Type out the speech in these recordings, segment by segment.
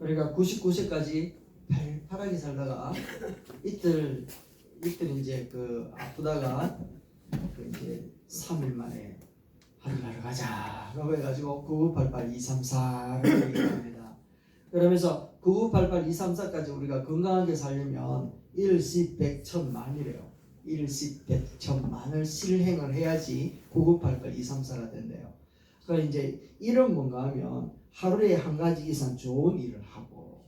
그러니까 99세까지 팔팔하게 살다가 이틀 이제 그 아프다가 그 이제 3일 만에 하늘나라 가자 라고 해가지고 9988-234라고 얘기합니다. 그러면서 9988-234까지 우리가 건강하게 살려면 일시백천만이래요. 일시백천만을 실행을 해야지 9988-234가 된대요. 그러니까 이제 일은 뭔가 하면 하루에 한 가지 이상 좋은 일을 하고,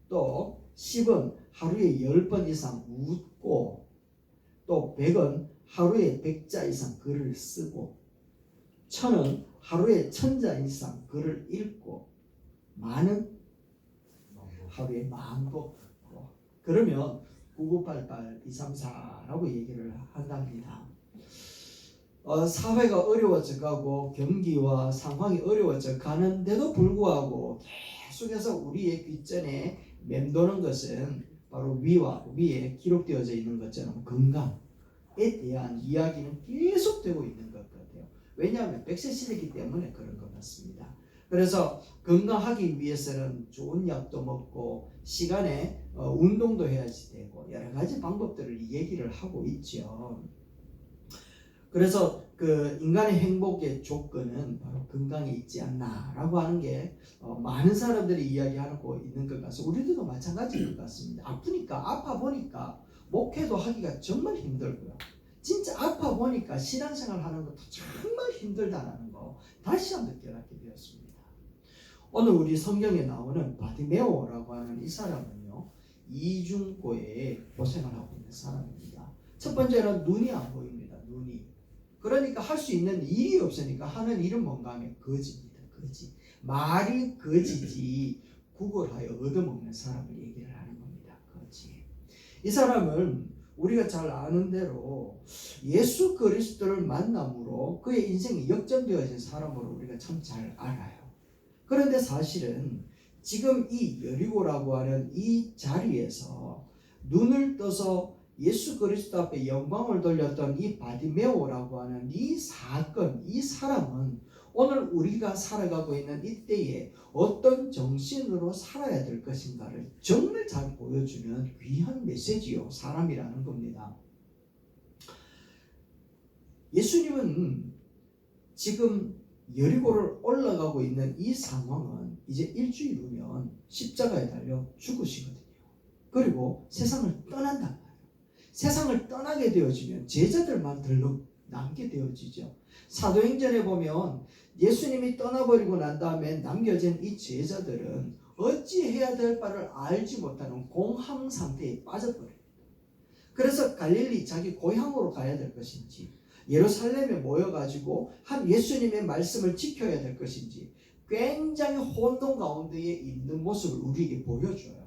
또 10은 하루에 10번 이상 웃고, 또 100은 하루에 100자 이상 글을 쓰고, 1000은 하루에 1000자 이상 글을 읽고, 만은 하루에 10,000보 듣고. 그러면 9988-234라고 얘기를 한답니다. 사회가 어려워져 가고 경기와 상황이 어려워져 가는데도 불구하고 계속해서 우리의 귓전에 맴도는 것은 바로 위에 기록되어져 있는 것처럼 건강에 대한 이야기는 계속되고 있는 것 같아요. 왜냐하면 100세 시대이기 때문에 그런 것 같습니다. 그래서 건강하기 위해서는 좋은 약도 먹고 시간에 운동도 해야지 되고 여러 가지 방법들을 얘기를 하고 있죠. 그래서 그 인간의 행복의 조건은 바로 건강에 있지 않나라고 하는 게 많은 사람들이 이야기하고 있는 것 같아서 우리들도 마찬가지인 것 같습니다. 아파 보니까 목회도 하기가 정말 힘들고요. 진짜 아파 보니까 신앙생활 하는 것도 정말 힘들다는 거 다시 한번 깨닫게 되었습니다. 오늘 우리 성경에 나오는 바디메오라고 하는 이 사람은요, 이중고에 고생을 하고 있는 사람입니다. 첫 번째는 눈이 안 보입니다. 눈이. 그러니까 할 수 있는 일이 없으니까 하는 일은 뭔가 하면 거지입니다. 거지. 말이 거지지 구걸하여 얻어먹는 사람을 얘기를 하는 겁니다. 거지. 이 사람은 우리가 잘 아는 대로 예수 그리스도를 만남으로 그의 인생이 역전되어진 사람으로 우리가 참 잘 알아요. 그런데 사실은 지금 이 여리고라고 하는 이 자리에서 눈을 떠서 예수 그리스도 앞에 영광을 돌렸던 이 바디메오라고 하는 이 사건, 이 사람은 오늘 우리가 살아가고 있는 이때에 어떤 정신으로 살아야 될 것인가를 정말 잘 보여주는 귀한 메시지요. 사람이라는 겁니다. 예수님은 지금 여리고를 올라가고 있는 이 상황은 이제 일주일 후면 십자가에 달려 죽으시거든요. 그리고 세상을 떠난단 말이에요. 세상을 떠나게 되어지면 제자들만 덜렁 남게 되어지죠. 사도행전에 보면 예수님이 떠나버리고 난 다음에 남겨진 이 제자들은 어찌해야 될 바를 알지 못하는 공황 상태에 빠져버립니다. 그래서 갈릴리 자기 고향으로 가야 될 것인지, 예루살렘에 모여가지고 한 예수님의 말씀을 지켜야 될 것인지 굉장히 혼돈 가운데에 있는 모습을 우리에게 보여줘요.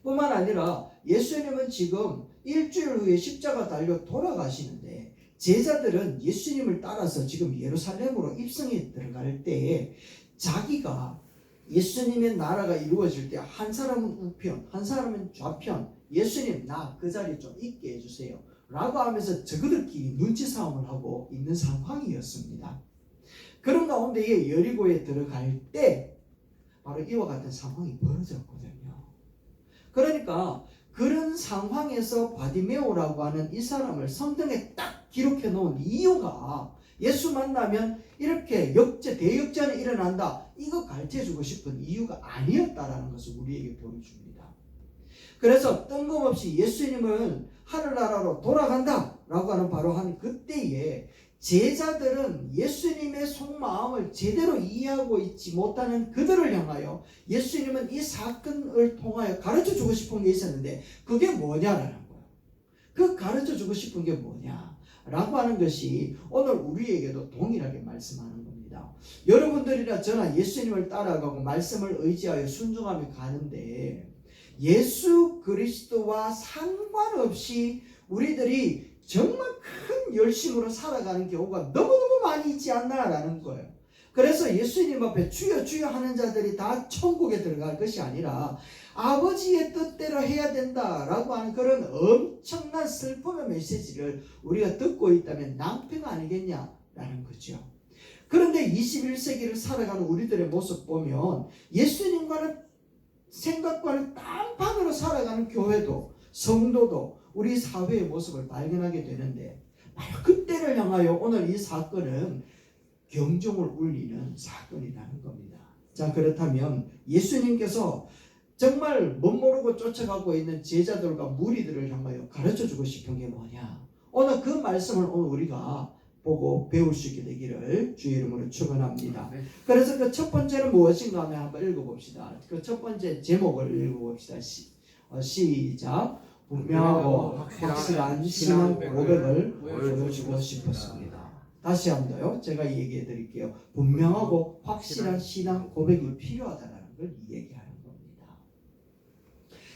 뿐만 아니라 예수님은 지금 일주일 후에 십자가 달려 돌아가시는데 제자들은 예수님을 따라서 지금 예루살렘으로 입성해 들어갈 때에 자기가 예수님의 나라가 이루어질 때 한 사람은 우편, 한 사람은 좌편, 예수님 나 그 자리에 좀 있게 해주세요 라고 하면서 저그들끼리 눈치 싸움을 하고 있는 상황이었습니다. 그런 가운데에 여리고에 들어갈 때 바로 이와 같은 상황이 벌어졌거든요. 그러니까 그런 상황에서 바디메오라고 하는 이 사람을 성경에 딱 기록해 놓은 이유가 예수 만나면 이렇게 대역전이 일어난다, 이거 가르쳐주고 싶은 이유가 아니었다라는 것을 우리에게 보여줍니다. 그래서 뜬금없이 예수님은 하늘나라로 돌아간다 라고 하는 바로 한 그때에 제자들은 예수님의 속마음을 제대로 이해하고 있지 못하는 그들을 향하여 예수님은 이 사건을 통하여 가르쳐주고 싶은 게 있었는데 그게 뭐냐라는 거예요. 그 가르쳐주고 싶은 게 뭐냐라고 하는 것이 오늘 우리에게도 동일하게 말씀하는 겁니다. 여러분들이나 저나 예수님을 따라가고 말씀을 의지하여 순종하며 가는데 예수 그리스도와 상관없이 우리들이 정말 큰 열심으로 살아가는 경우가 너무너무 많이 있지 않나라는 거예요. 그래서 예수님 앞에 주여 주여 하는 자들이 다 천국에 들어갈 것이 아니라 아버지의 뜻대로 해야 된다라고 하는 그런 엄청난 슬픔의 메시지를 우리가 듣고 있다면 낭패가 아니겠냐라는 거죠. 그런데 21세기를 살아가는 우리들의 모습 보면 예수님과는 생각과는 딴판으로 살아가는 교회도 성도도 우리 사회의 모습을 발견하게 되는데, 바로 그때를 향하여 오늘 이 사건은 경종을 울리는 사건이라는 겁니다. 자, 그렇다면 예수님께서 정말 멋모르고 쫓아가고 있는 제자들과 무리들을 향하여 가르쳐주고 싶은 게 뭐냐? 오늘 그 말씀을 오늘 우리가 보고 배울 수 있게 되기를 주의 이름으로 축원합니다. 그래서 그 첫 번째는 무엇인가 하면 한번 읽어봅시다. 그 첫 번째 제목을 읽어봅시다. 시작. 분명하고 확실한 신앙 고백을 보여주고 싶었습니다. 다시 한번요. 제가 얘기해 드릴게요. 분명하고 확실한 신앙 고백이 필요하다는 걸 얘기하는 겁니다.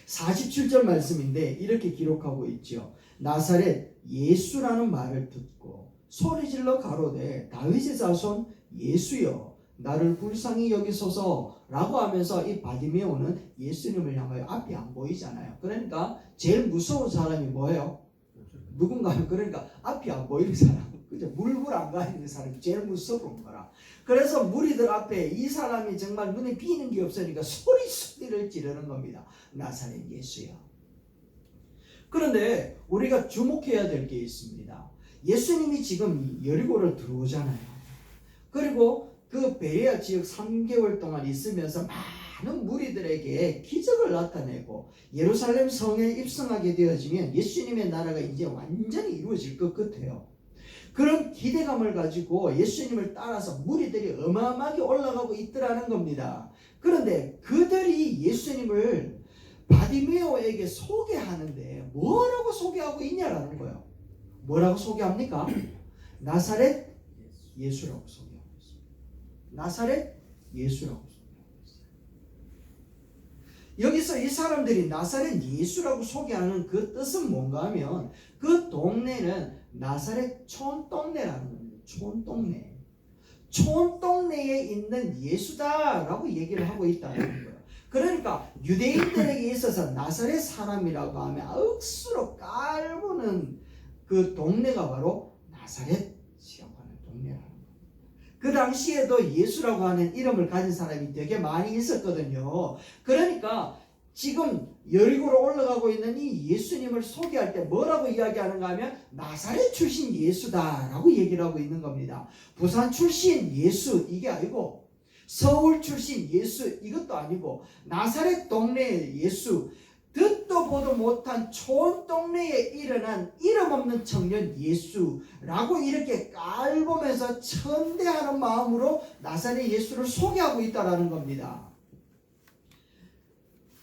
47절 말씀인데 이렇게 기록하고 있죠. 나사렛 예수라는 말을 듣고 소리질러 가로되 다윗의 자손 예수여 나를 불쌍히 여기소서 라고 하면서 이 바디메오는 예수님을 향하여 앞이 안 보이잖아요. 그러니까 제일 무서운 사람이 뭐예요? 누군가요? 그러니까 앞이 안 보이는 사람, 그죠? 물불 안 가리는 사람이 제일 무서운 거라. 그래서 무리들 앞에 이 사람이 정말 눈에 비는 게 없으니까 소리를 지르는 겁니다. 나사렛 예수여. 그런데 우리가 주목해야 될 게 있습니다. 예수님이 지금 여리고를 들어오잖아요. 그리고 그 베레아 지역 3개월 동안 있으면서 많은 무리들에게 기적을 나타내고 예루살렘 성에 입성하게 되어지면 예수님의 나라가 이제 완전히 이루어질 것 같아요. 그런 기대감을 가지고 예수님을 따라서 무리들이 어마어마하게 올라가고 있더라는 겁니다. 그런데 그들이 예수님을 바디메오에게 소개하는데 뭐라고 소개하고 있냐라는 거예요. 뭐라고 소개합니까? 나사렛 예수라고 소개하고 있습니다. 나사렛 예수라고 소개하고 있어요. 여기서 이 사람들이 나사렛 예수라고 소개하는 그 뜻은 뭔가 하면 그 동네는 나사렛 촌동네라는 겁니다. 촌동네. 촌동네에 있는 예수다라고 얘기를 하고 있다는 거예요. 그러니까 유대인들에게 있어서 나사렛 사람이라고 하면 억수로 깔보는 그 동네가 바로 나사렛이라고 하는 동네라는 겁니다. 그 당시에도 예수라고 하는 이름을 가진 사람이 되게 많이 있었거든요. 그러니까 지금 여리고로 올라가고 있는 이 예수님을 소개할 때 뭐라고 이야기하는가 하면 나사렛 출신 예수다라고 얘기를 하고 있는 겁니다. 부산 출신 예수 이게 아니고 서울 출신 예수 이것도 아니고 나사렛 동네 예수, 듣도 보도 못한 촌동네에 일어난 이름 없는 청년 예수라고 이렇게 깔보면서 천대하는 마음으로 나사렛 예수를 소개하고 있다는 겁니다.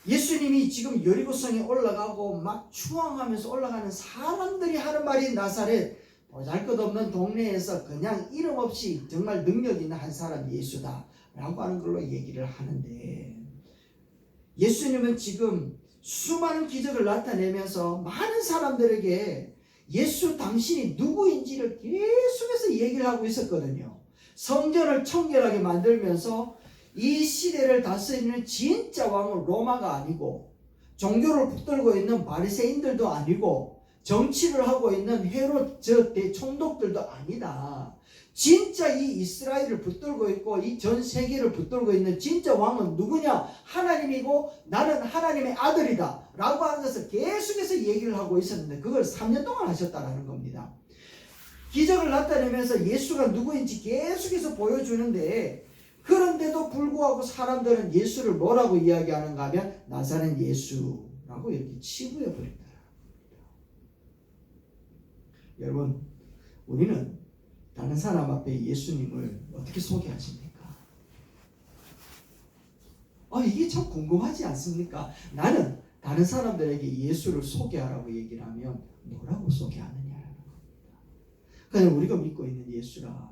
예수님이 지금 여리고성에 올라가고 막 추앙하면서 올라가는 사람들이 하는 말이 나사렛 보잘것없는 동네에서 그냥 이름 없이 정말 능력 있는 한 사람 예수다 라고 하는 걸로 얘기를 하는데, 예수님은 지금 수많은 기적을 나타내면서 많은 사람들에게 예수 당신이 누구인지를 계속해서 얘기를 하고 있었거든요. 성전을 청결하게 만들면서 이 시대를 다스리는 진짜 왕은 로마가 아니고 종교를 붙들고 있는 바리새인들도 아니고 정치를 하고 있는 헤롯 저 대총독들도 아니다. 진짜 이 이스라엘을 붙들고 있고 이 전 세계를 붙들고 있는 진짜 왕은 누구냐? 하나님이고 나는 하나님의 아들이다 라고 하는 것을 계속해서 얘기를 하고 있었는데 그걸 3년 동안 하셨다는 겁니다. 기적을 나타내면서 예수가 누구인지 계속해서 보여주는데, 그런데도 불구하고 사람들은 예수를 뭐라고 이야기하는가 하면 나사렛 예수라고 이렇게 치부해 버린다. 여러분, 우리는 다른 사람 앞에 예수님을 어떻게 소개하십니까? 이게 참 궁금하지 않습니까? 나는 다른 사람들에게 예수를 소개하라고 얘기를 하면 뭐라고 소개하느냐라는 겁니다. 그냥 우리가 믿고 있는 예수라,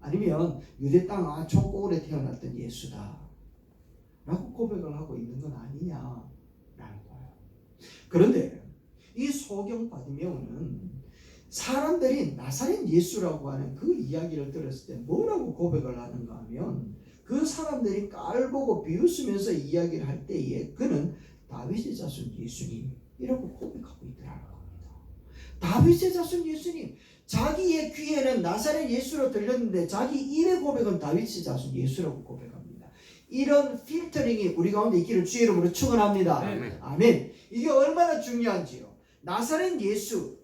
아니면 유대 땅 촌골에 태어났던 예수다 라고 고백을 하고 있는 건 아니냐라는 거예요. 그런데 이 소경 바디메오는 사람들이 나사렛 예수라고 하는 그 이야기를 들었을 때 뭐라고 고백을 하는가 하면, 그 사람들이 깔보고 비웃으면서 이야기를 할 때에 그는 다윗의 자손 예수님이라고 고백하고 있더라는 겁니다. 다윗의 자손 예수님, 자기의 귀에는 나사렛 예수로 들렸는데 자기 입의 고백은 다윗의 자손 예수라고 고백합니다. 이런 필터링이 우리 가운데 있기를 주의 이름으로 축원합니다. 아멘. 이게 얼마나 중요한지요. 나사렛 예수,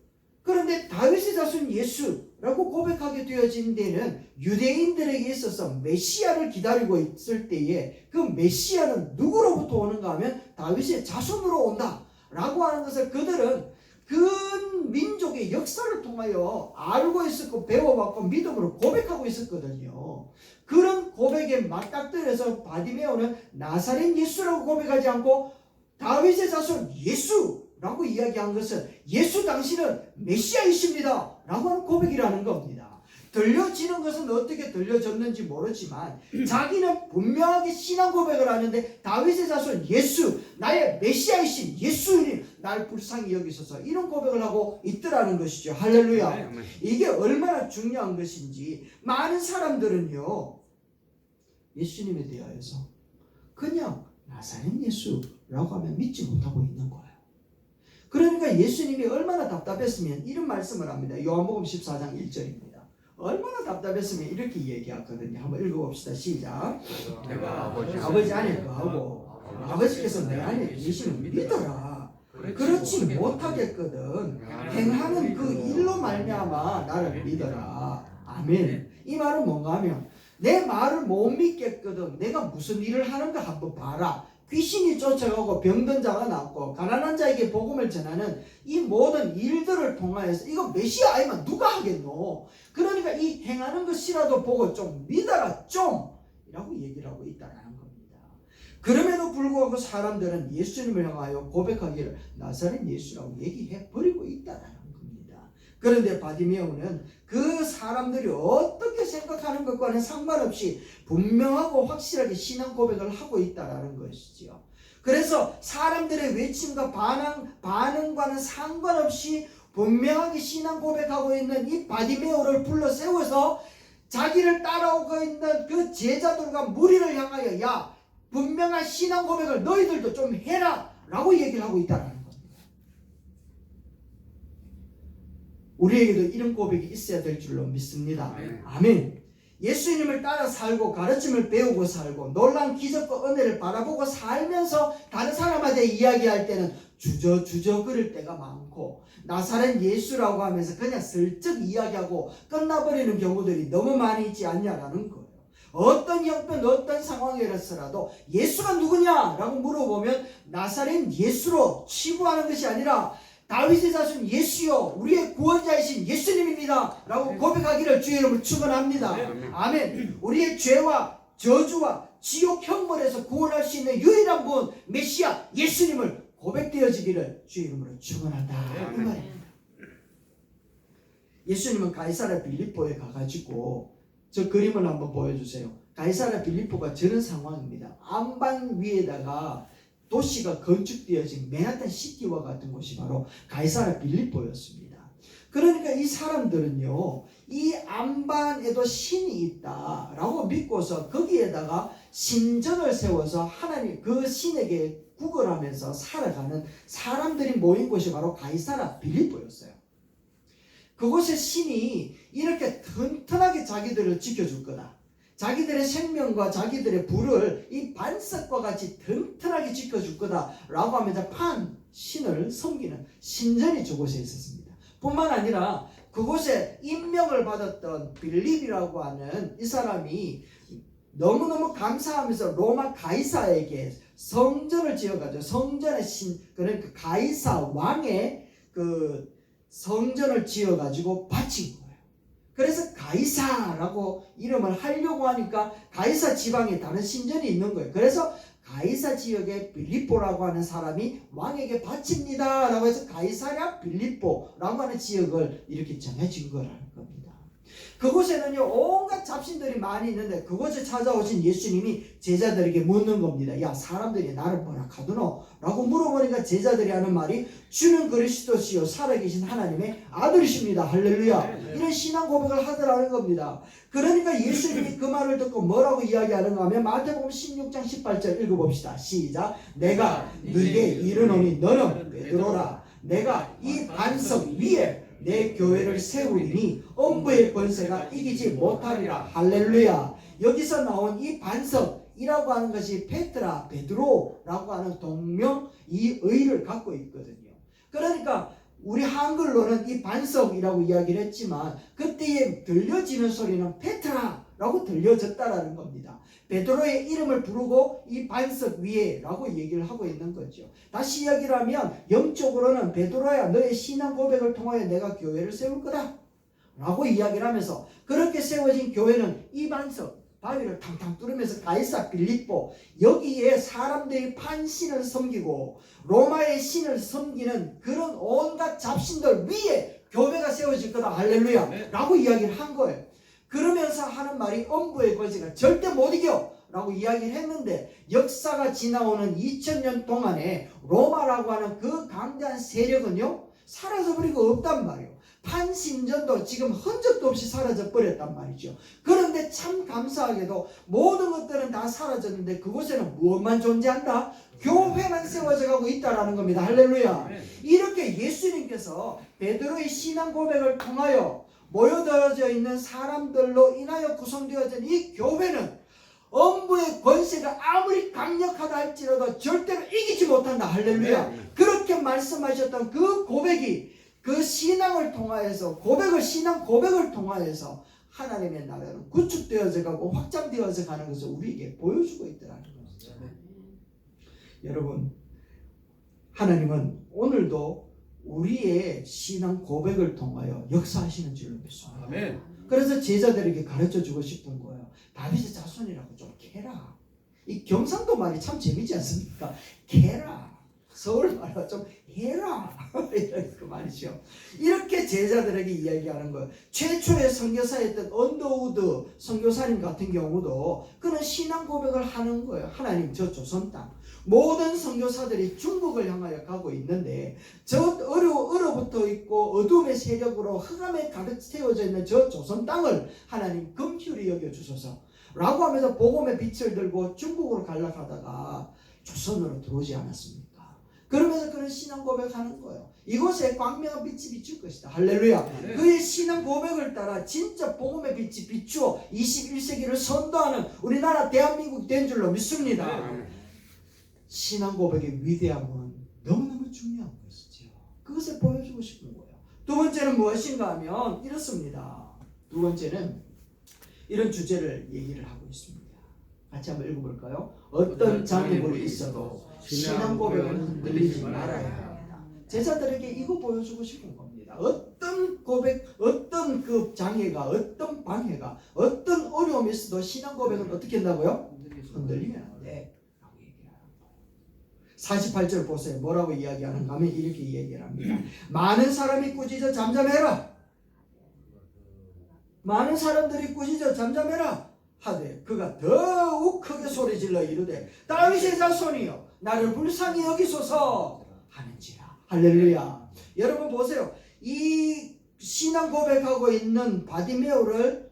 그런데 다윗의 자손 예수라고 고백하게 되어진 데는 유대인들에게 있어서 메시아를 기다리고 있을 때에 그 메시아는 누구로부터 오는가 하면 다윗의 자손으로 온다 라고 하는 것을 그들은 그 민족의 역사를 통하여 알고 있었고 배워봤고 믿음으로 고백하고 있었거든요. 그런 고백에 맞닥뜨려서 바디메오는 나사렛 예수라고 고백하지 않고 다윗의 자손 예수라고 이야기한 것은 예수 당신은 메시아이십니다 라고 하는 고백이라는 겁니다. 들려지는 것은 어떻게 들려졌는지 모르지만 자기는 분명하게 신앙 고백을 하는데 다윗의 자손 예수, 나의 메시아이신 예수님 날 불쌍히 여기소서, 이런 고백을 하고 있더라는 것이죠. 할렐루야. 이게 얼마나 중요한 것인지 많은 사람들은요 예수님에 대하여서 그냥 나사렛 예수라고 하면 믿지 못하고 있는 거예요. 그러니까 예수님이 얼마나 답답했으면 이런 말씀을 합니다. 요한복음 14장 1절입니다. 얼마나 답답했으면 이렇게 얘기하거든요. 한번 읽어봅시다. 시작. 내가 아버지 안에 거하고 아버지께서 내 안에 계시는 믿어라. 그렇지 못하겠거든 행하는 그 일로 말미암아 나를 믿어라. 아멘. 이 말은 뭔가 하면 내 말을 못 믿겠거든 내가 무슨 일을 하는가 한번 봐라. 귀신이 쫓아가고 병든 자가 낫고 가난한 자에게 복음을 전하는 이 모든 일들을 통하여서 이거 메시아 아니면 누가 하겠노. 그러니까 이 행하는 것이라도 보고 좀 믿어라 좀 이라고 얘기를 하고 있다는 겁니다. 그럼에도 불구하고 사람들은 예수님을 향하여 고백하기를 나사렛 예수라고 얘기해 버리고 있다는 겁니다. 그런데 바디메오는 그 사람들이 어떻게 생각하는 것과는 상관없이 분명하고 확실하게 신앙 고백을 하고 있다는 것이지요. 그래서 사람들의 외침과 반응과는 상관없이 분명하게 신앙 고백하고 있는 이 바디메오를 불러 세워서 자기를 따라오고 있는 그 제자들과 무리를 향하여 야 분명한 신앙 고백을 너희들도 좀 해라 라고 얘기를 하고 있다는 겁니다. 우리에게도 이런 고백이 있어야 될 줄로 믿습니다. 아멘. 예수님을 따라 살고 가르침을 배우고 살고 놀라운 기적과 은혜를 바라보고 살면서 다른 사람한테 이야기할 때는 주저 그럴 때가 많고 나사렛 예수라고 하면서 그냥 슬쩍 이야기하고 끝나버리는 경우들이 너무 많이 있지 않냐라는 거예요. 어떤 형편 어떤 상황이라서라도 예수가 누구냐라고 물어보면 나사렛 예수로 치부하는 것이 아니라 다윗의 자손 예수요 우리의 구원자이신 예수님입니다 라고 고백하기를 주의 이름으로 축원합니다. 아멘. 우리의 죄와 저주와 지옥 형벌에서 구원할 수 있는 유일한 분 메시아 예수님을 고백되어지기를 주의 이름으로 축원한다 이 말입니다. 예수님은 가이사랴 빌립보에 가가지고 저 그림을 한번 보여주세요. 가이사랴 빌립보가 저런 상황입니다. 안반 위에다가 도시가 건축되어진 맨하탄 시티와 같은 곳이 바로 가이사랴 빌립보였습니다. 그러니까 이 사람들은요 이 안반에도 신이 있다라고 믿고서 거기에다가 신전을 세워서 하나님 그 신에게 구걸하면서 살아가는 사람들이 모인 곳이 바로 가이사랴 빌립보였어요. 그곳의 신이 이렇게 튼튼하게 자기들을 지켜줄 거다. 자기들의 생명과 자기들의 부를 이 반석과 같이 튼튼하게 지켜줄 거다라고 하면서 신을 섬기는 신전이 저곳에 있었습니다. 뿐만 아니라 그곳에 임명을 받았던 빌립이라고 하는 이 사람이 너무너무 감사하면서 로마 가이사에게 성전을 지어가지고 성전의 그러니까 가이사 왕의 그 성전을 지어가지고 바친 거예요. 그래서 가이사라고 이름을 하려고 하니까 가이사 지방에 다른 신전이 있는 거예요. 그래서 가이사 지역의 빌립보라고 하는 사람이 왕에게 바칩니다 라고 해서 가이사랴 빌립보라고 하는 지역을 이렇게 정해진 거라는 겁니다. 그곳에는요 온갖 잡신들이 많이 있는데 그곳에 찾아오신 예수님이 제자들에게 묻는 겁니다. 야 사람들이 나를 뭐라 카두노? 라고 물어보니까 제자들이 하는 말이 주는 그리스도시요 살아계신 하나님의 아들이십니다. 할렐루야. 이런 신앙 고백을 하더라는 겁니다. 그러니까 예수님이 그 말을 듣고 뭐라고 이야기하는가 하면 마태복음 16장 18절 읽어봅시다. 시작. 내가 네게 이르노니 너는 베드로라. 내가 이 반석 위에 내 교회를 세우리니 엄부의 권세가 이기지 못하리라. 할렐루야. 여기서 나온 이 반석 이라고 하는 것이 페트라, 베드로라고 하는 동명 이의를 갖고 있거든요. 그러니까 우리 한글로는 이 반석이라고 이야기를 했지만 그때에 들려지는 소리는 페트라라고 들려졌다라는 겁니다. 베드로의 이름을 부르고 이 반석 위에 라고 얘기를 하고 있는 거죠. 다시 이야기를 하면 영적으로는 베드로야 너의 신앙 고백을 통하여 내가 교회를 세울 거다 라고 이야기를 하면서 그렇게 세워진 교회는 이 반석 바위를 탕탕 뚫으면서 가이사 빌립보 여기에 사람들이 판신을 섬기고 로마의 신을 섬기는 그런 온갖 잡신들 위에 교회가 세워질 거다 할렐루야 라고 이야기를 한 거예요. 그러면서 하는 말이 엄부의 권세가 절대 못 이겨 라고 이야기를 했는데 역사가 지나오는 2000년 동안에 로마라고 하는 그 강대한 세력은요 사라져버리고 없단 말이에요. 판신전도 지금 흔적도 없이 사라져 버렸단 말이죠. 그런데 참 감사하게도 모든 것들은 다 사라졌는데 그곳에는 무엇만 존재한다? 교회만 세워져 가고 있다라는 겁니다. 할렐루야. 이렇게 예수님께서 베드로의 신앙 고백을 통하여 모여들어져 있는 사람들로 인하여 구성되어진 이 교회는 엄부의 권세가 아무리 강력하다 할지라도 절대로 이기지 못한다. 할렐루야. 그렇게 말씀하셨던 그 고백이 그 신앙을 통하여서 신앙 고백을 통하여서 하나님의 나라는 구축되어져 가고 확장되어져 가는 것을 우리에게 보여주고 있더라는 것이죠. 여러분, 하나님은 오늘도 우리의 신앙 고백을 통하여 역사하시는 줄로 믿습니다. 아멘. 그래서 제자들에게 가르쳐 주고 싶은 거예요. 다윗의 자손이라고 좀 캐라. 이 경상도 말이 참 재미지 않습니까? 캐라. 서울 말로 좀 해라. 그 말이죠. 이렇게 제자들에게 이야기하는 거예요. 최초의 선교사였던 언더우드 선교사님 같은 경우도 그는 신앙 고백을 하는 거예요. 하나님 저 조선 땅 모든 선교사들이 중국을 향하여 가고 있는데 저 얼어붙어 있고 어둠의 세력으로 흑암에 가득 채워져 있는 저 조선 땅을 하나님 긍휼히 여겨주소서 라고 하면서 복음의 빛을 들고 중국으로 가려고 하다가 조선으로 들어오지 않았습니까? 그러면서 그런 신앙 고백하는 거예요. 이곳에 광명한 빛이 비출 것이다. 할렐루야. 네. 그의 신앙 고백을 따라 진짜 복음의 빛이 비추어 21세기를 선도하는 우리나라 대한민국 된 줄로 믿습니다. 네. 신앙 고백의 위대함은 너무너무 중요한 것이죠. 그것을 보여주고 싶은 거예요. 두 번째는 무엇인가 하면 이렇습니다. 두 번째는 이런 주제를 얘기를 하고 있습니다. 같이 한번 읽어볼까요? 어떤 장애물이 있어도 신앙 고백은 흔들리지 말아야 합니다. 제자들에게 이거 보여주고 싶은 겁니다. 어떤 고백, 어떤 그 장애가, 어떤 방해가, 어떤 어려움이 있어도 신앙 고백은 어떻게 한다고요? 흔들리면 안 돼. 라고 얘기하는 거예요. 48절 보세요. 뭐라고 이야기하는가 하면 이렇게 이야기를 합니다. 많은 사람이 꾸짖어 잠잠해라. 많은 사람들이 꾸짖어 잠잠해라. 하되 그가 더욱 크게 소리질러 이르되 다윗의 자손이여 나를 불쌍히 여기소서 하는지라. 할렐루야. 여러분 보세요. 이 신앙 고백하고 있는 바디메오를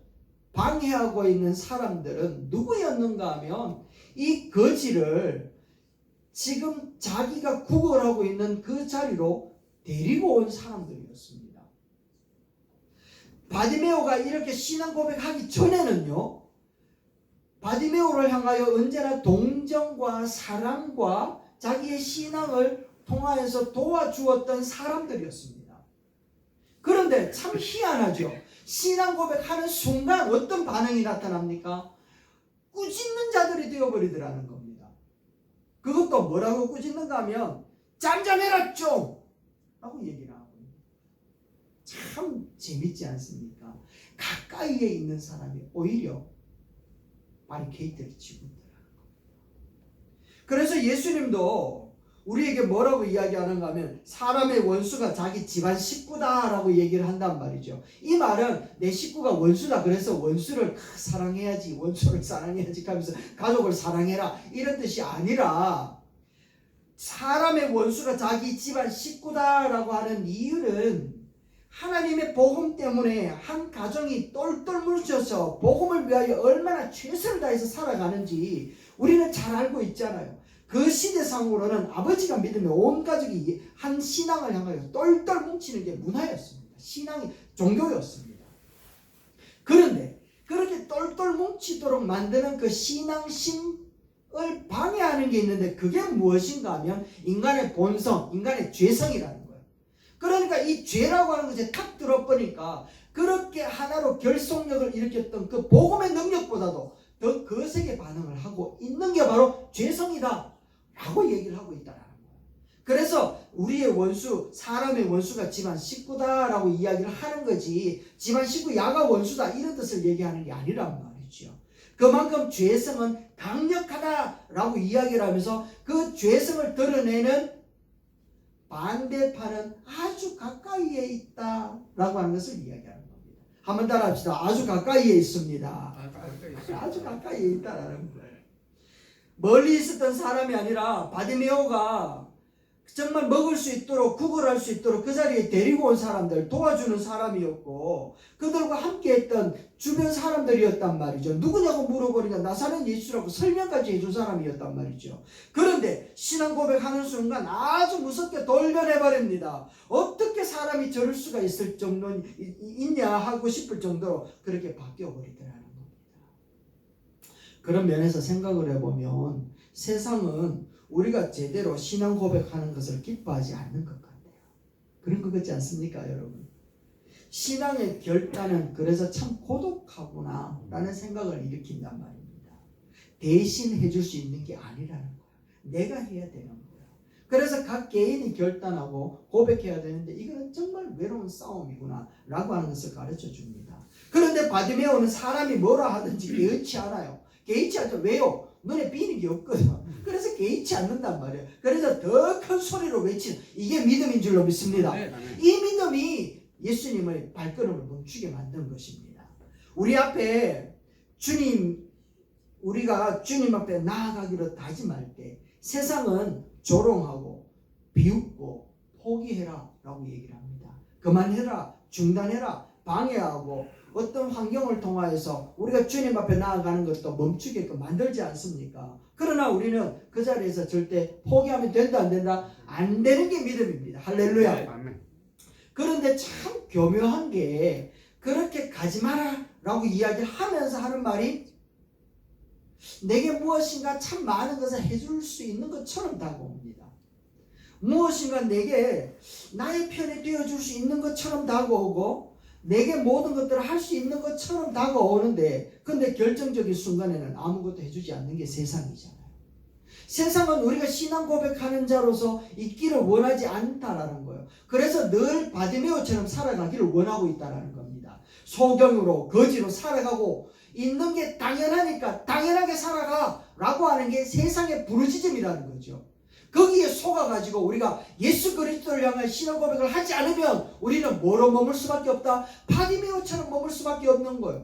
방해하고 있는 사람들은 누구였는가 하면 이 거지를 지금 자기가 구걸하고 있는 그 자리로 데리고 온 사람들이었습니다. 바디메오가 이렇게 신앙 고백하기 전에는요 바디메오를 향하여 언제나 동정과 사랑과 자기의 신앙을 통하여서 도와주었던 사람들이었습니다. 그런데 참 희한하죠. 신앙 고백하는 순간 어떤 반응이 나타납니까? 꾸짖는 자들이 되어버리더라는 겁니다. 그것도 뭐라고 꾸짖는가 하면 잠잠해라 좀! 라고 얘기를 하고 참 재밌지 않습니까? 가까이에 있는 사람이 오히려 바리케이트를 치고 있더라는 겁니다. 그래서 예수님도 우리에게 뭐라고 이야기하는가 하면 사람의 원수가 자기 집안 식구다라고 얘기를 한단 말이죠. 이 말은 내 식구가 원수다 그래서 원수를 사랑해야지 원수를 사랑해야지 하면서 가족을 사랑해라 이런 뜻이 아니라 사람의 원수가 자기 집안 식구다라고 하는 이유는 하나님의 복음 때문에 한 가정이 똘똘 뭉쳐서 복음을 위하여 얼마나 최선을 다해서 살아가는지 우리는 잘 알고 있잖아요. 그 시대상으로는 아버지가 믿으면 온 가족이 한 신앙을 향하여 똘똘 뭉치는 게 문화였습니다. 신앙이 종교였습니다. 그런데 그렇게 똘똘 뭉치도록 만드는 그 신앙심 방해하는 게 있는데 그게 무엇인가 하면 인간의 본성, 인간의 죄성이라는 거예요. 그러니까 이 죄라고 하는 것에 탁 들어버리니까 그렇게 하나로 결속력을 일으켰던 그 복음의 능력보다도 더 거세게 반응을 하고 있는 게 바로 죄성이다 라고 얘기를 하고 있다는 거예요. 그래서 우리의 원수, 사람의 원수가 집안 식구다라고 이야기를 하는 거지, 집안 식구 야가 원수다 이런 뜻을 얘기하는 게 아니란 말이죠. 그만큼 죄성은 강력하다라고 이야기를 하면서 그 죄성을 드러내는 반대파는 아주 가까이에 있다라고 하는 것을 이야기하는 겁니다. 한번 따라합시다. 아주 가까이에 있습니다. 아주 가까이에 있다라는 거예요. 멀리 있었던 사람이 아니라 바디메오가 정말 먹을 수 있도록, 구걸할 수 있도록 그 자리에 데리고 온 사람들, 도와주는 사람이었고 그들과 함께했던 주변 사람들이었단 말이죠. 누구냐고 물어보니까 나사렛 예수라고 설명까지 해준 사람이었단 말이죠. 그런데 신앙 고백하는 순간 아주 무섭게 돌변해버립니다. 어떻게 사람이 저럴 수가 있을 정도 있냐 하고 싶을 정도로 그렇게 바뀌어버리더라는 겁니다. 그런 면에서 생각을 해보면 세상은 우리가 제대로 신앙 고백하는 것을 기뻐하지 않는 것 같아요. 그런 것 같지 않습니까, 여러분? 신앙의 결단은 그래서 참 고독하구나 라는 생각을 일으킨단 말입니다. 대신 해줄 수 있는 게 아니라는 거예요. 내가 해야 되는 거예요. 그래서 각 개인이 결단하고 고백해야 되는데 이거는 정말 외로운 싸움이구나 라고 하는 것을 가르쳐 줍니다. 그런데 바디메오는 사람이 뭐라 하든지 개의치 않아요. 개의치 않죠. 왜요? 눈에 띄는 게 없거든. 그래서 개의치 않는단 말이에요. 그래서 더 큰 소리로 외치는, 이게 믿음인 줄로 믿습니다. 이 믿음이 예수님의 발걸음을 멈추게 만든 것입니다. 우리 앞에 우리가 주님 앞에 나아가기로 다짐할 때 세상은 조롱하고 비웃고 포기해라 라고 얘기를 합니다. 그만해라, 중단해라, 방해하고 어떤 환경을 통하여서 우리가 주님 앞에 나아가는 것도 멈추게끔 만들지 않습니까? 그러나 우리는 그 자리에서 절대 포기하면 된다 안 된다? 안 되는 게 믿음입니다. 할렐루야. 그런데 참 교묘한 게 그렇게 가지 마라 라고 이야기를 하면서 하는 말이 내게 무엇인가 참 많은 것을 해줄 수 있는 것처럼 다가옵니다. 무엇인가 내게 나의 편에 되어줄 수 있는 것처럼 다가오고 내게 모든 것들을 할 수 있는 것처럼 다가오는데 근데 결정적인 순간에는 아무것도 해주지 않는 게 세상이잖아요. 세상은 우리가 신앙 고백하는 자로서 있기를 원하지 않다라는 거예요. 그래서 늘 바디메오처럼 살아가기를 원하고 있다라는 겁니다. 소경으로 거지로 살아가고 있는 게 당연하니까 당연하게 살아가 라고 하는 게 세상의 부르짖음이라는 거죠. 거기에 속아가지고 우리가 예수 그리스도를 향한 신앙 고백을 하지 않으면 우리는 뭐로 머물 수밖에 없다? 바디메오처럼 머물 수밖에 없는 거예요.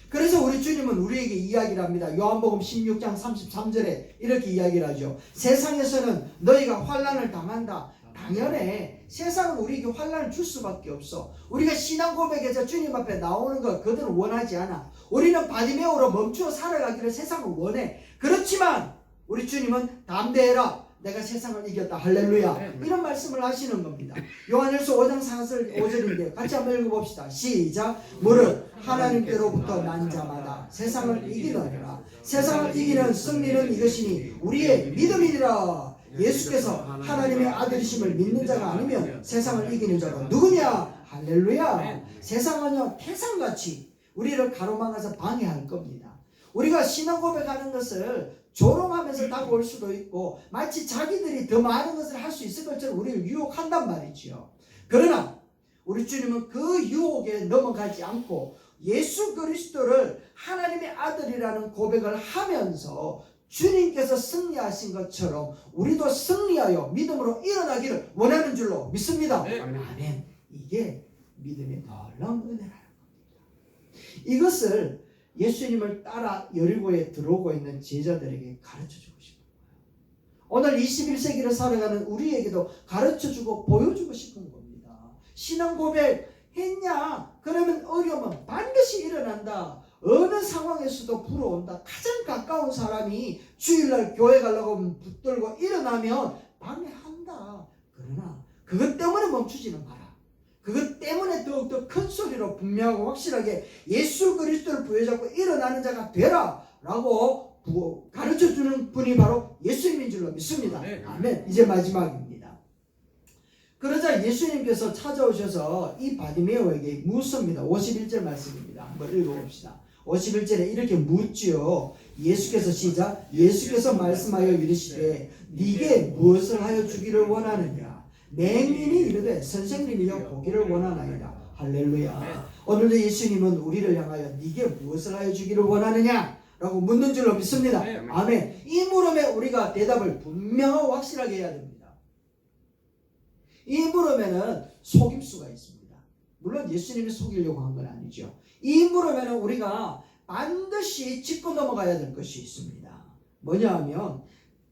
그래서 우리 주님은 우리에게 이야기를 합니다. 요한복음 16장 33절에 이렇게 이야기를 하죠. 세상에서는 너희가 환난을 당한다. 당연해. 세상은 우리에게 환난을 줄 수밖에 없어. 우리가 신앙 고백에서 주님 앞에 나오는 걸 그들은 원하지 않아. 우리는 바디메오로 멈추어 살아가기를 세상은 원해. 그렇지만 우리 주님은 담대해라. 내가 세상을 이겼다. 할렐루야. 이런 말씀을 하시는 겁니다. 요한일서 5장 5절인데 같이 한번 읽어봅시다. 시작. 무릇 하나님께로부터 난 자마다 세상을 이기느니라. 세상을 이기는 승리는 이것이니 우리의 믿음이니라. 예수께서 하나님의 아들이심을 믿는 자가 아니면 세상을 이기는 자가 누구냐? 할렐루야. 세상은요 태산같이 우리를 가로막아서 방해할 겁니다. 우리가 신앙 고백하는 것을 조롱하면서 다가올 수도 있고 마치 자기들이 더 많은 것을 할 수 있을 것처럼 우리를 유혹한단 말이지요. 그러나 우리 주님은 그 유혹에 넘어가지 않고 예수 그리스도를 하나님의 아들이라는 고백을 하면서 주님께서 승리하신 것처럼 우리도 승리하여 믿음으로 일어나기를 원하는 줄로 믿습니다. 아멘. 이게 믿음의 놀라운 은혜라는 겁니다. 이것을 예수님을 따라 여리고에 들어오고 있는 제자들에게 가르쳐주고 싶은 거예요. 오늘 21세기를 살아가는 우리에게도 가르쳐주고 보여주고 싶은 겁니다. 신앙 고백 했냐? 그러면 어려움은 반드시 일어난다. 어느 상황에서도 불어온다. 가장 가까운 사람이 주일날 교회 가려고 하면 붙들고 일어나면 방해한다. 그러나 그것 때문에 멈추지는 마라. 그것 때문에 더욱더 큰 소리로 분명하고 확실하게 예수 그리스도를 부여잡고 일어나는 자가 되라 라고 가르쳐주는 분이 바로 예수님인 줄로 믿습니다. 아멘. 이제 마지막입니다. 그러자 예수님께서 찾아오셔서 이 바디메오에게 묻습니다. 51절 말씀입니다. 한번 읽어봅시다. 51절에 이렇게 묻지요. 예수께서 시작. 예수께서 말씀하여 이르시되 네게 무엇을 하여 주기를 원하느냐. 맹인이 이르되 선생님이여 보기를 원하나이다. 할렐루야. 오늘도 예수님은 우리를 향하여 네게 무엇을 하여 주기를 원하느냐 라고 묻는 줄로 믿습니다. 아멘. 이 물음에 우리가 대답을 분명하고 확실하게 해야 됩니다. 이 물음에는 속임수가 있습니다. 물론 예수님이 속이려고 한 건 아니죠. 이 물음에는 우리가 반드시 짚고 넘어가야 될 것이 있습니다. 뭐냐 하면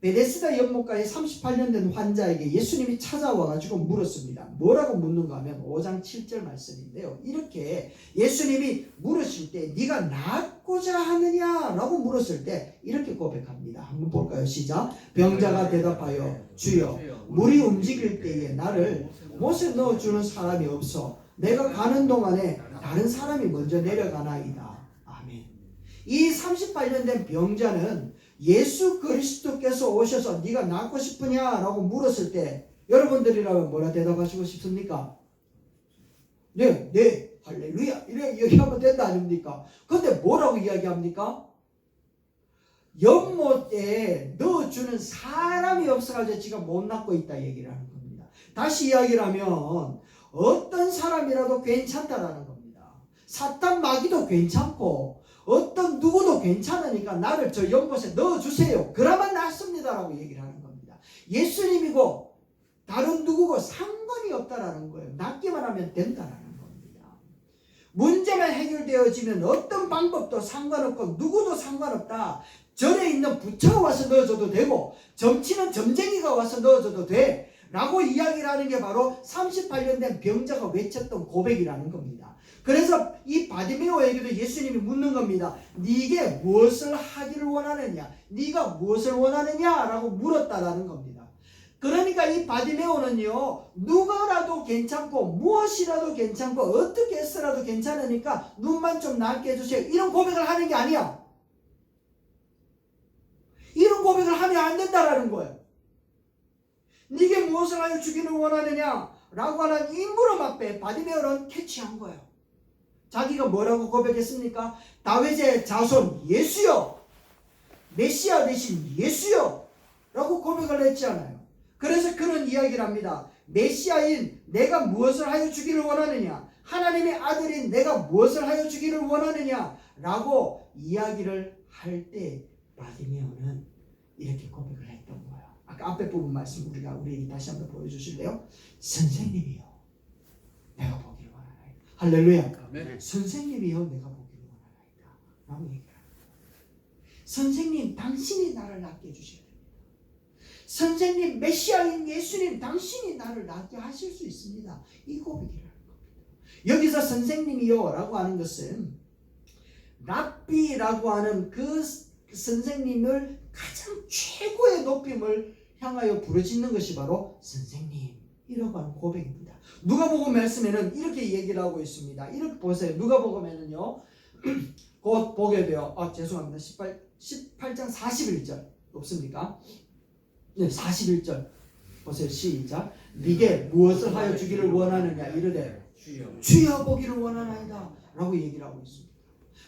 베데스다 연못가에 38년 된 환자에게 예수님이 찾아와가지고 물었습니다. 뭐라고 묻는가 하면 5장 7절 말씀인데요. 이렇게 예수님이 물으실 때 네가 낫고자 하느냐라고 물었을 때 이렇게 고백합니다. 한번 볼까요? 시작. 병자가 대답하여 주여 물이 움직일 때에 나를 못에 넣어주는 사람이 없어 내가 가는 동안에 다른 사람이 먼저 내려가나이다. 아멘. 이 38년 된 병자는 예수 그리스도께서 오셔서 네가 낫고 싶으냐라고 물었을 때 여러분들이라면 뭐라 대답하시고 싶습니까? 네, 네, 할렐루야 이렇게 얘기하면 된다 아닙니까? 근데 뭐라고 이야기합니까? 연못에 넣어주는 사람이 없어가지고 지가 못 낫고 있다 얘기를 하는 겁니다. 다시 이야기를 하면 어떤 사람이라도 괜찮다라는 겁니다. 사탄 마귀도 괜찮고 어떤 누구도 괜찮으니까 나를 저 연못에 넣어주세요. 그러면 낫습니다라고 얘기를 하는 겁니다. 예수님이고 다른 누구고 상관이 없다라는 거예요. 낫기만 하면 된다라는 겁니다. 문제만 해결되어지면 어떤 방법도 상관없고 누구도 상관없다. 절에 있는 부처가 와서 넣어줘도 되고 점치는 점쟁이가 와서 넣어줘도 돼 라고 이야기를 하는 게 바로 38년 된 병자가 외쳤던 고백이라는 겁니다. 그래서 이 바디메오에게도 예수님이 묻는 겁니다. 네게 무엇을 하기를 원하느냐? 네가 무엇을 원하느냐? 라고 물었다라는 겁니다. 그러니까 이 바디메오는요, 누구라도 괜찮고 무엇이라도 괜찮고 어떻게 해서라도 괜찮으니까 눈만 좀 낫게 해주세요. 이런 고백을 하는 게 아니야. 이런 고백을 하면 안 된다라는 거예요. 네게 무엇을 하여 주기를 원하느냐? 라고 하는 이 물음 앞에 바디메오는 캐치한 거예요. 자기가 뭐라고 고백했습니까? 다윗의 자손 예수여, 메시아 되신 예수여 라고 고백을 했잖아요. 그래서 그런 이야기를 합니다. 메시아인 내가 무엇을 하여 주기를 원하느냐? 하나님의 아들인 내가 무엇을 하여 주기를 원하느냐? 라고 이야기를 할 때 바디메오는 이렇게 고백을 했던 거예요. 아까 앞에 부분 말씀 우리 다시 한번 보여주실래요? 선생님이요, 내가 보기를 원하나이다. 할렐루야. 아멘. 선생님이요, 내가 보기를 원하나이다. 라고 얘기합니다. 선생님, 당신이 나를 낫게 해주셔야 됩니다. 선생님, 메시아인 예수님, 당신이 나를 낫게 하실 수 있습니다. 이 고백이라는 겁니다. 여기서 선생님이요 라고 하는 것은 랍비라고 하는 그 선생님을 가장 최고의 높임을 향하여 부르짖는 것이 바로 선생님이라고 하는 고백입니다. 누가복음 말씀에는 이렇게 얘기를 하고 있습니다. 이렇게 보세요. 누가복음에는요, 곧 보게 돼요. 죄송합니다. 18장 41절 없습니까? 네, 41절 보세요. 시작. 네게 무엇을 하여 주기를 원하느냐? 이르되 주여 보기를 원하나이다 라고 얘기를 하고 있습니다.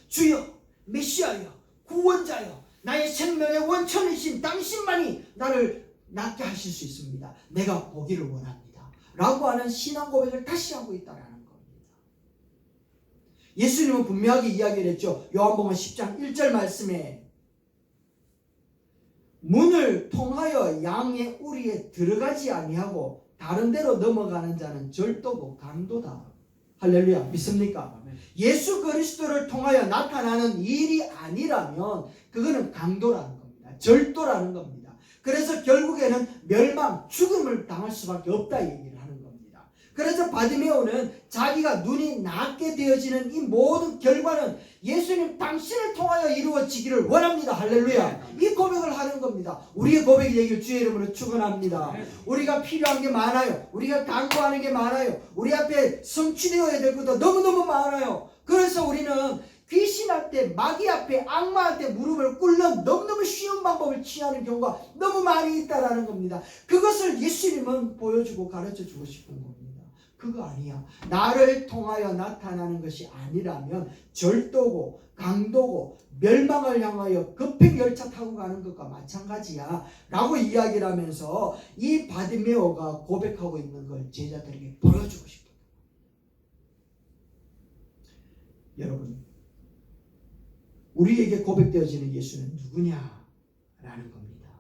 주여, 메시아여, 구원자여, 나의 생명의 원천이신 당신만이 나를 낫게 하실 수 있습니다. 내가 보기를 원합니다 라고 하는 신앙 고백을 다시 하고 있다는 겁니다. 예수님은 분명하게 이야기를 했죠. 요한복음 10장 1절 말씀에 문을 통하여 양의 우리에 들어가지 아니하고 다른 데로 넘어가는 자는 절도고 강도다. 할렐루야. 믿습니까? 예수 그리스도를 통하여 나타나는 일이 아니라면 그거는 강도라는 겁니다. 절도라는 겁니다. 그래서 결국에는 멸망, 죽음을 당할 수밖에 없다 얘기를 하는 겁니다. 그래서 바디메오는 자기가 눈이 낫게 되어지는 이 모든 결과는 예수님 당신을 통하여 이루어지기를 원합니다. 할렐루야. 이 고백을 하는 겁니다. 우리의 고백이 되길 주의 이름으로 축원합니다. 우리가 필요한 게 많아요. 우리가 간구하는 게 많아요. 우리 앞에 성취되어야 될 것도 너무너무 많아요. 그래서 우리는 귀신한테, 마귀 앞에, 악마한테 무릎을 꿇는 너무너무 쉬운 방법을 취하는 경우가 너무 많이 있다라는 겁니다. 그것을 예수님은 보여주고 가르쳐주고 싶은 겁니다. 그거 아니야. 나를 통하여 나타나는 것이 아니라면 절도고 강도고 멸망을 향하여 급행열차 타고 가는 것과 마찬가지야 라고 이야기를 하면서 이 바디메오가 고백하고 있는 걸 제자들에게 보여주고 싶어요. 여러분, 우리에게 고백되어지는 예수는 누구냐라는 겁니다.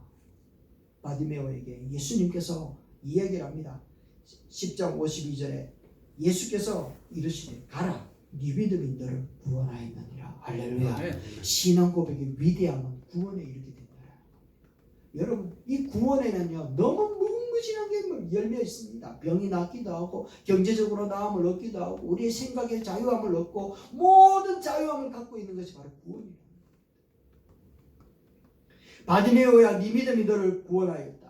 바디메오에게 예수님께서 이야기를 합니다. 10장 52절에 예수께서 이르시되 가라, 네 믿음이 너를 구원하였느니라. 할렐루야. 신앙 고백의 위대함은 구원에 이르게 된다. 여러분, 이 구원에는요 너무 무궁무진한 게 열려 있습니다. 병이 낫기도 하고 경제적으로 나음을 얻기도 하고 우리의 생각의 자유함을 얻고 모든 자유함을 갖고 있는 것이 바로 구원이에요. 바디메오야, 네 믿음이 너를 구원하였다.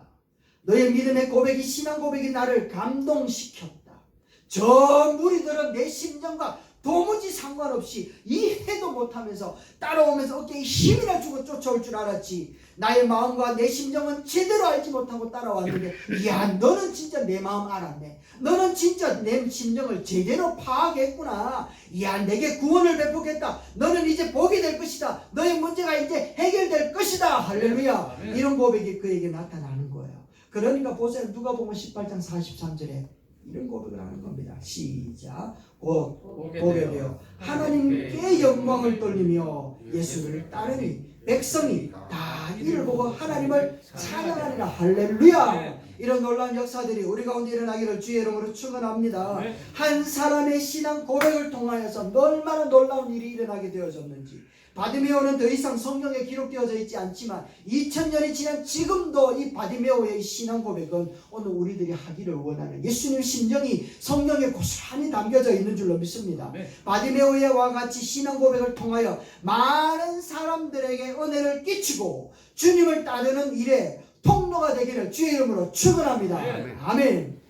너의 믿음의 고백이, 신앙 고백이 나를 감동시켰다. 저 무리들은 내 심정과 도무지 상관없이 이해도 못하면서 따라오면서 어깨에 힘이나 주고 쫓아올 줄 알았지. 나의 마음과 내 심정은 제대로 알지 못하고 따라왔는데, 이야, 너는 진짜 내 마음 알았네. 너는 진짜 내 심정을 제대로 파악했구나. 이야, 내게 구원을 베푸겠다. 너는 이제 복이 될 것이다. 너의 문제가 이제 해결될 것이다. 할렐루야. 이런 고백이 그에게 나타나는 거예요. 그러니까 보세요. 누가복음 18장 43절에 이런 고백을 하는 겁니다. 시작. 곧 보게 되어 하나님께 영광을 돌리며 예수를 따르니 백성이 다 이를 보고 하나님을 찬양하리라. 할렐루야. 이런 놀라운 역사들이 우리 가운데 일어나기를 주의 이름으로 축원합니다. 한 사람의 신앙 고백을 통하여서 얼마나 놀라운 일이 일어나게 되어졌는지. 바디메오는 더 이상 성경에 기록되어져 있지 않지만 2000년이 지난 지금도 이 바디메오의 신앙 고백은 오늘 우리들이 하기를 원하는 예수님 심정이 성경에 고스란히 담겨져 있는 줄로 믿습니다. 바디메오와 같이 신앙 고백을 통하여 많은 사람들에게 은혜를 끼치고 주님을 따르는 일에 통로가 되기를 주의 이름으로 축원합니다. 아멘.